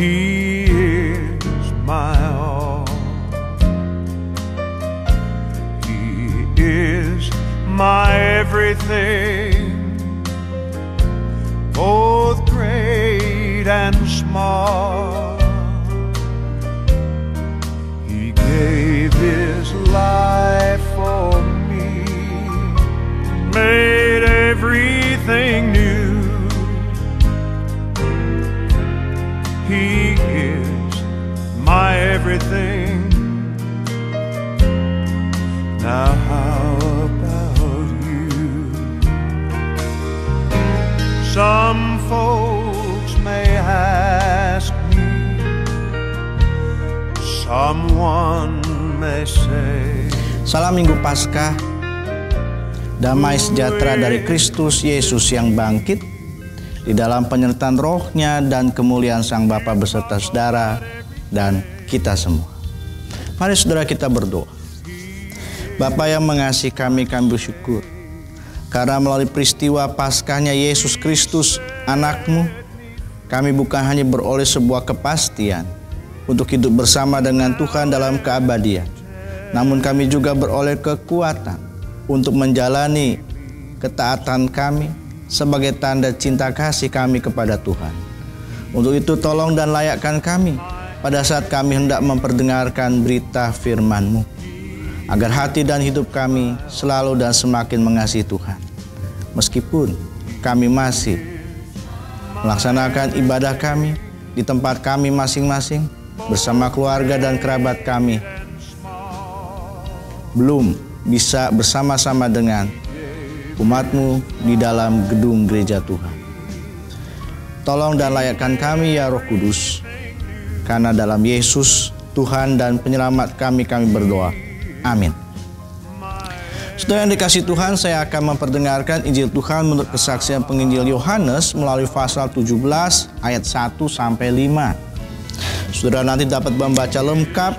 He is my all. He is my everything, both great and small. He gave His life for me, made everything new. He is my everything. Now how about you? Some folks may ask me, someone may say. Salam Minggu Paskah, damai sejahtera dari Kristus Yesus yang bangkit, di dalam penyertaan Roh-Nya dan kemuliaan Sang Bapa beserta saudara dan kita semua. Mari saudara kita berdoa. Bapa yang mengasihi kami bersyukur karena melalui peristiwa Paskahnya Yesus Kristus anak-Mu, kami bukan hanya beroleh sebuah kepastian untuk hidup bersama dengan Tuhan dalam keabadian, namun kami juga beroleh kekuatan untuk menjalani ketaatan kami sebagai tanda cinta kasih kami kepada Tuhan. Untuk itu tolong dan layakkan kami pada saat kami hendak memperdengarkan berita firman-Mu, agar hati dan hidup kami selalu dan semakin mengasihi Tuhan. Meskipun kami masih melaksanakan ibadah kami di tempat kami masing-masing bersama keluarga dan kerabat kami, belum bisa bersama-sama dengan umat-Mu di dalam gedung gereja Tuhan. Tolong dan layakkan kami ya Roh Kudus, karena dalam Yesus Tuhan dan Penyelamat kami berdoa. Amin. Saudara yang dikasihi Tuhan, saya akan memperdengarkan Injil Tuhan menurut kesaksian penginjil Yohanes melalui pasal 17 ayat 1 sampai 5. Saudara nanti dapat membaca lengkap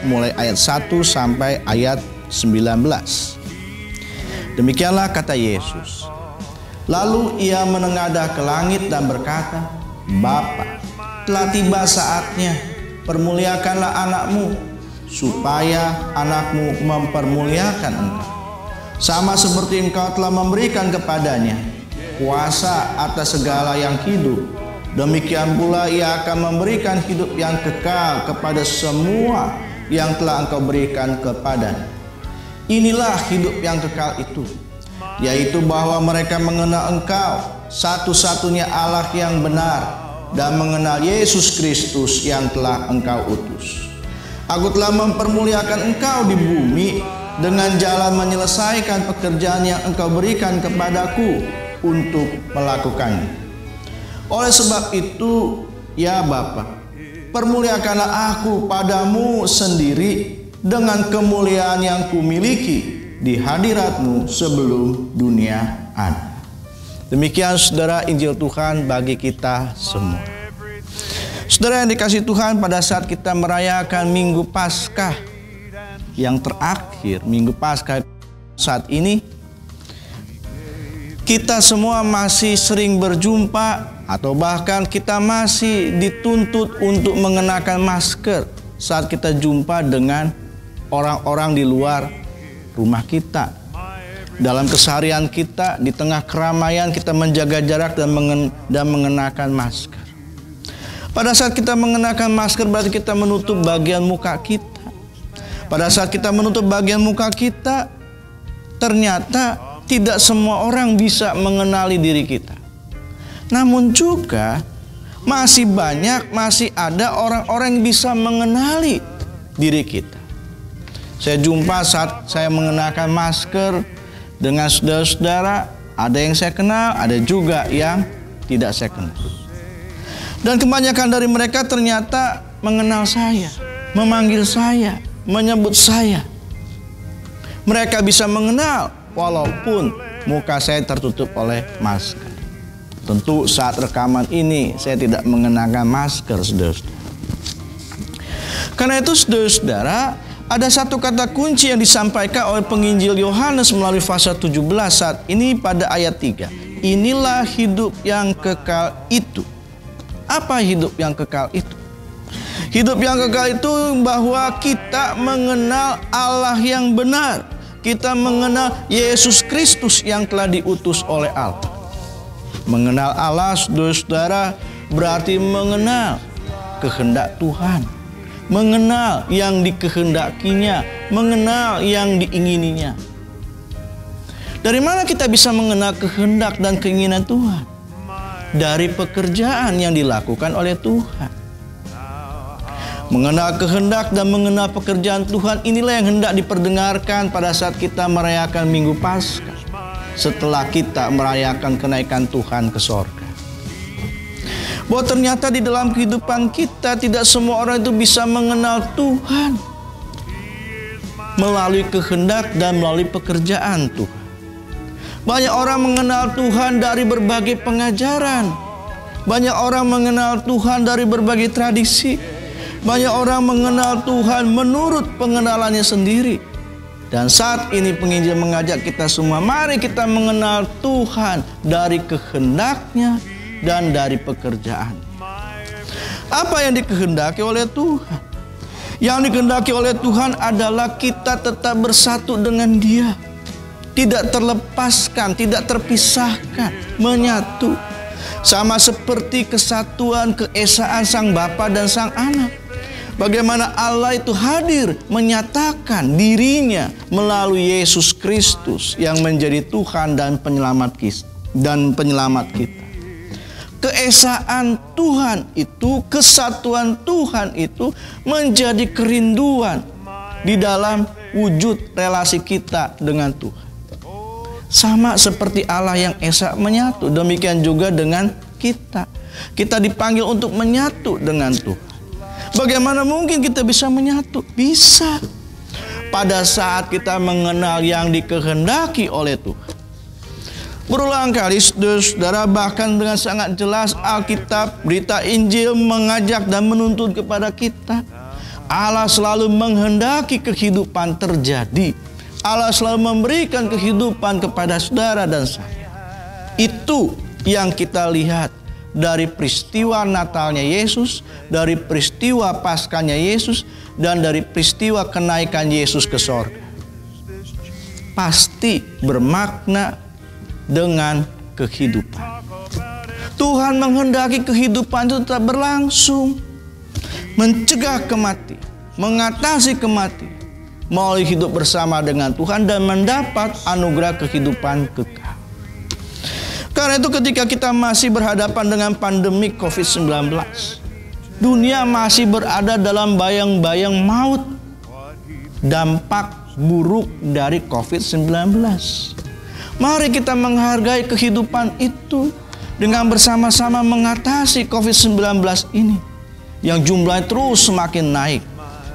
mulai ayat 1 sampai ayat 19. Demikianlah kata Yesus. Lalu Ia menengadah ke langit dan berkata, Bapa, telah tiba saatnya, permuliakanlah anak-Mu, supaya anak-Mu mempermuliakan Engkau. Sama seperti Engkau telah memberikan kepadanya kuasa atas segala yang hidup, demikian pula Ia akan memberikan hidup yang kekal kepada semua yang telah Engkau berikan kepadanya. Inilah hidup yang kekal itu, yaitu bahwa mereka mengenal Engkau, satu-satunya Allah yang benar, dan mengenal Yesus Kristus yang telah Engkau utus. Aku telah mempermuliakan Engkau di bumi dengan jalan menyelesaikan pekerjaan yang Engkau berikan kepadaku untuk melakukannya. Oleh sebab itu, ya Bapa, permuliakanlah aku padamu sendiri dengan kemuliaan yang kumiliki di hadirat-Mu sebelum dunia ada. Demikian saudara Injil Tuhan bagi kita semua. Saudara yang dikasihi Tuhan, pada saat kita merayakan Minggu Paskah yang terakhir, Minggu Paskah saat ini, kita semua masih sering berjumpa atau bahkan kita masih dituntut untuk mengenakan masker saat kita jumpa dengan orang-orang di luar rumah kita. Dalam keseharian kita, di tengah keramaian, kita menjaga jarak dan mengenakan masker. Pada saat kita mengenakan masker berarti kita menutup bagian muka kita. Pada saat kita menutup bagian muka kita, ternyata tidak semua orang bisa mengenali diri kita. Namun juga masih ada orang-orang yang bisa mengenali diri kita. Saya jumpa saat saya mengenakan masker dengan saudara-saudara, ada yang saya kenal, ada juga yang tidak saya kenal. Dan kebanyakan dari mereka ternyata mengenal saya, memanggil saya, menyebut saya. Mereka bisa mengenal walaupun muka saya tertutup oleh masker. Tentu saat rekaman ini saya tidak mengenakan masker, saudara-saudara. Karena itu saudara-saudara, ada satu kata kunci yang disampaikan oleh penginjil Yohanes melalui pasal 17 saat ini pada ayat 3. Inilah hidup yang kekal itu. Apa hidup yang kekal itu? Hidup yang kekal itu bahwa kita mengenal Allah yang benar. Kita mengenal Yesus Kristus yang telah diutus oleh Allah. Mengenal Allah, saudara, berarti mengenal kehendak Tuhan. Mengenal yang dikehendakinya, mengenal yang diingininya. Dari mana kita bisa mengenal kehendak dan keinginan Tuhan? Dari pekerjaan yang dilakukan oleh Tuhan. Mengenal kehendak dan mengenal pekerjaan Tuhan, inilah yang hendak diperdengarkan pada saat kita merayakan Minggu Paskah. Setelah kita merayakan kenaikan Tuhan ke sorga. Bahwa ternyata di dalam kehidupan kita tidak semua orang itu bisa mengenal Tuhan melalui kehendak dan melalui pekerjaan Tuhan. Banyak orang mengenal Tuhan dari berbagai pengajaran. Banyak orang mengenal Tuhan dari berbagai tradisi. Banyak orang mengenal Tuhan menurut pengenalannya sendiri. Dan saat ini penginjil mengajak kita semua, mari kita mengenal Tuhan dari kehendaknya dan dari pekerjaan. Apa yang dikehendaki oleh Tuhan? Yang dikehendaki oleh Tuhan adalah kita tetap bersatu dengan Dia. Tidak terlepaskan, tidak terpisahkan, menyatu. Sama seperti kesatuan keesaan Sang Bapa dan Sang Anak. Bagaimana Allah itu hadir menyatakan dirinya melalui Yesus Kristus yang menjadi Tuhan dan penyelamat kita. Keesaan Tuhan itu, kesatuan Tuhan itu menjadi kerinduan di dalam wujud relasi kita dengan Tuhan. Sama seperti Allah yang esa menyatu, demikian juga dengan kita. Kita dipanggil untuk menyatu dengan Tuhan. Bagaimana mungkin kita bisa menyatu? Bisa. Pada saat kita mengenal yang dikehendaki oleh Tuhan. Berulang kali saudara, bahkan dengan sangat jelas Alkitab, berita Injil mengajak dan menuntut kepada kita. Allah selalu menghendaki kehidupan terjadi. Allah selalu memberikan kehidupan kepada saudara dan saya. Itu yang kita lihat dari peristiwa Natalnya Yesus, dari peristiwa Paskahnya Yesus, dan dari peristiwa kenaikan Yesus ke sorga. Pasti bermakna dengan kehidupan. Tuhan menghendaki kehidupan itu tetap berlangsung, mencegah kematian, mengatasi kematian, melalui hidup bersama dengan Tuhan dan mendapat anugerah kehidupan kekal. Karena itu ketika kita masih berhadapan dengan pandemi COVID-19, dunia masih berada dalam bayang-bayang maut, dampak buruk dari COVID-19. Mari kita menghargai kehidupan itu dengan bersama-sama mengatasi COVID-19 ini yang jumlahnya terus semakin naik.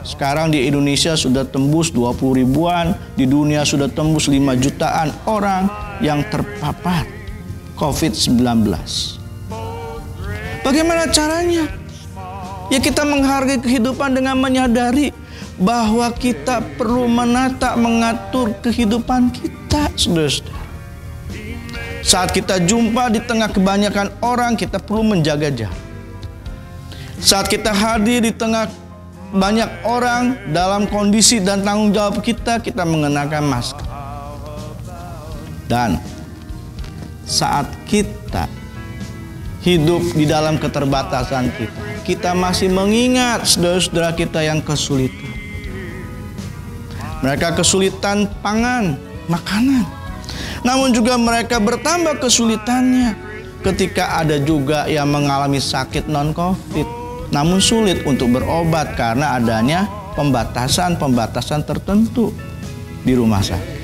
Sekarang di Indonesia sudah tembus 20 ribuan, di dunia sudah tembus 5 jutaan orang yang terpapar COVID-19. Bagaimana caranya? Ya kita menghargai kehidupan dengan menyadari bahwa kita perlu menata, mengatur kehidupan kita, saudara-saudara. Saat kita jumpa di tengah kebanyakan orang, kita perlu menjaga jarak. Saat kita hadir di tengah banyak orang dalam kondisi dan tanggung jawab kita mengenakan masker. Dan saat kita hidup di dalam keterbatasan kita masih mengingat saudara-saudara kita yang kesulitan. Mereka kesulitan pangan, makanan. Namun juga mereka bertambah kesulitannya ketika ada juga yang mengalami sakit non-COVID. Namun sulit untuk berobat karena adanya pembatasan tertentu di rumah sakit.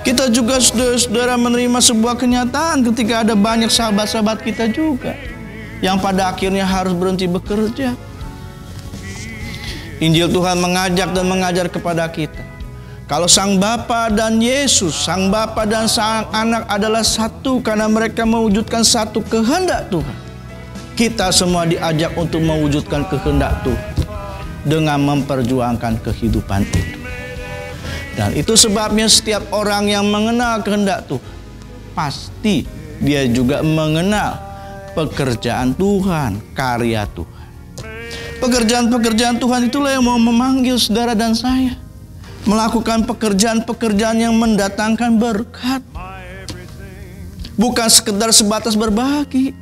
Kita juga saudara-saudara menerima sebuah kenyataan ketika ada banyak sahabat-sahabat kita juga yang pada akhirnya harus berhenti bekerja. Injil Tuhan mengajak dan mengajar kepada kita. Kalau Sang Bapa dan Yesus, Sang Bapa dan Sang Anak adalah satu karena mereka mewujudkan satu kehendak Tuhan. Kita semua diajak untuk mewujudkan kehendak Tuhan dengan memperjuangkan kehidupan itu. Dan itu sebabnya setiap orang yang mengenal kehendak Tuhan, pasti dia juga mengenal pekerjaan Tuhan, karya Tuhan. Pekerjaan-pekerjaan Tuhan itulah yang mau memanggil saudara dan saya melakukan pekerjaan-pekerjaan yang mendatangkan berkat. Bukan sekedar sebatas berbagi,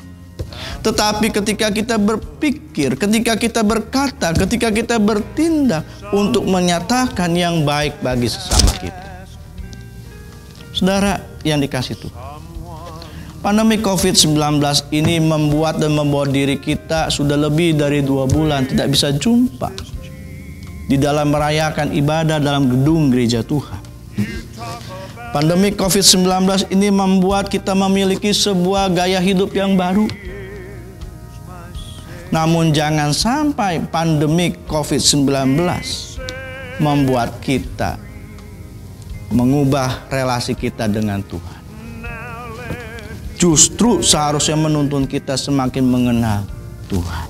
tetapi ketika kita berpikir, ketika kita berkata, ketika kita bertindak untuk menyatakan yang baik bagi sesama kita. Saudara yang dikasihi Tuhan, pandemi COVID-19 ini membuat dan membawa diri kita sudah lebih dari 2 bulan tidak bisa jumpa di dalam merayakan ibadah dalam gedung gereja Tuhan. Pandemi COVID-19 ini membuat kita memiliki sebuah gaya hidup yang baru. Namun jangan sampai pandemi COVID-19 membuat kita mengubah relasi kita dengan Tuhan. Justru seharusnya menuntun kita semakin mengenal Tuhan.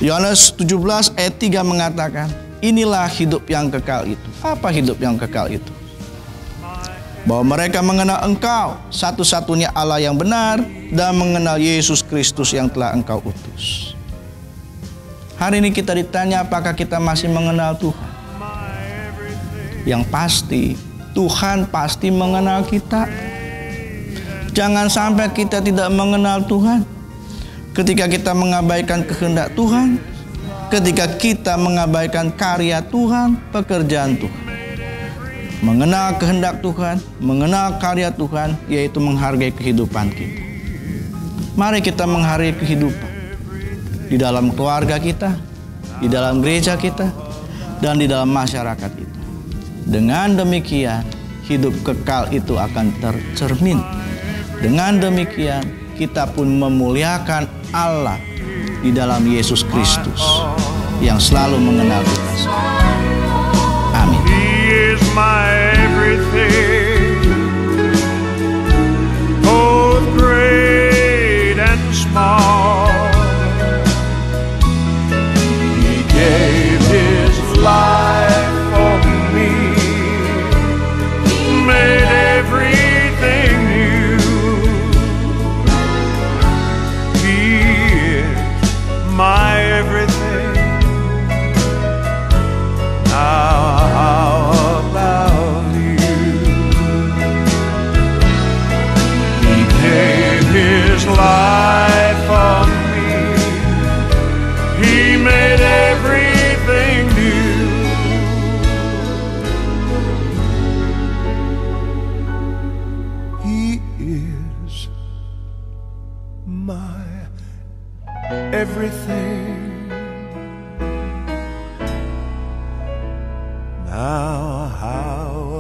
Yohanes 17 ayat 3 mengatakan, inilah hidup yang kekal itu. Apa hidup yang kekal itu? Bahwa mereka mengenal Engkau, satu-satunya Allah yang benar, dan mengenal Yesus Kristus yang telah Engkau utus. Hari ini kita ditanya apakah kita masih mengenal Tuhan. Yang pasti, Tuhan pasti mengenal kita. Jangan sampai kita tidak mengenal Tuhan. Ketika kita mengabaikan kehendak Tuhan, ketika kita mengabaikan karya Tuhan, pekerjaan Tuhan. Mengenal kehendak Tuhan, mengenal karya Tuhan, yaitu menghargai kehidupan kita. Mari kita menghargai kehidupan di dalam keluarga kita, di dalam gereja kita, dan di dalam masyarakat kita. Dengan demikian, hidup kekal itu akan tercermin. Dengan demikian, kita pun memuliakan Allah di dalam Yesus Kristus yang selalu mengenal kita semua. Amin. He is my everything, both great and small. He gave his life for me, made everything new. He is my everything. How about you? He gave his life for me. He made everything new. He is my everything. Now how